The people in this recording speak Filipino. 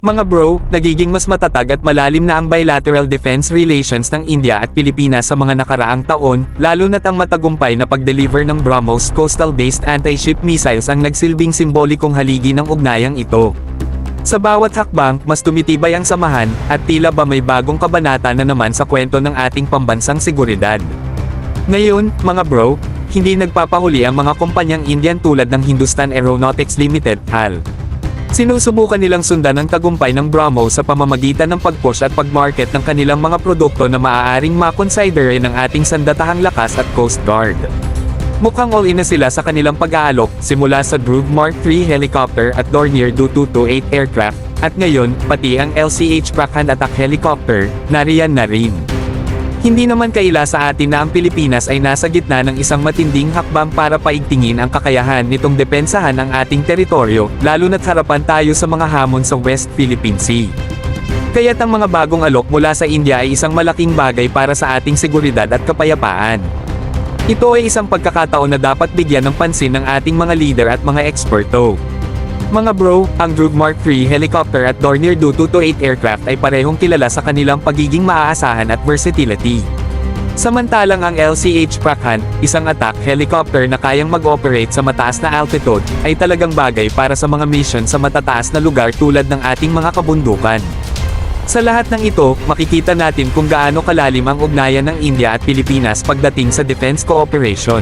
Mga bro, nagiging mas matatag at malalim na ang bilateral defense relations ng India at Pilipinas sa mga nakaraang taon, lalo na't ang matagumpay na pag-deliver ng BrahMos coastal-based anti-ship missiles ang nagsilbing simbolikong haligi ng ugnayang ito. Sa bawat hakbang, mas tumitibay ang samahan, at tila ba may bagong kabanata na naman sa kwento ng ating pambansang seguridad. Ngayon, mga bro, hindi nagpapahuli ang mga kumpanyang Indian tulad ng Hindustan Aeronautics Limited, HAL. Sinusubukan nilang sundan ang tagumpay ng BrahMos sa pamamagitan ng pag-push at pag-market ng kanilang mga produkto na maaaring makonsidere ng ating sandatahang lakas at Coast Guard. Mukhang all-in na sila sa kanilang pag-aalok, simula sa Dhruv Mark III helicopter at Dornier Do-228 aircraft, at ngayon, pati ang LCH Prakhan attack helicopter, nariyan na rin. Hindi naman kaila sa atin na ang Pilipinas ay nasa gitna ng isang matinding hakbang para paigtingin ang kakayahan nitong depensahan ang ating teritoryo, lalo na't harapan tayo sa mga hamon sa West Philippine Sea. Kaya't ang mga bagong alok mula sa India ay isang malaking bagay para sa ating seguridad at kapayapaan. Ito ay isang pagkakataon na dapat bigyan ng pansin ng ating mga leader at mga eksperto. Mga bro, ang Dhruv Mark III helicopter at Dornier Do-228 aircraft ay parehong kilala sa kanilang pagiging maaasahan at versatility. Samantalang ang LCH Prakhan, isang attack helicopter na kayang mag-operate sa mataas na altitude, ay talagang bagay para sa mga mission sa matataas na lugar tulad ng ating mga kabundukan. Sa lahat ng ito, makikita natin kung gaano kalalim ang ugnayan ng India at Pilipinas pagdating sa defense cooperation.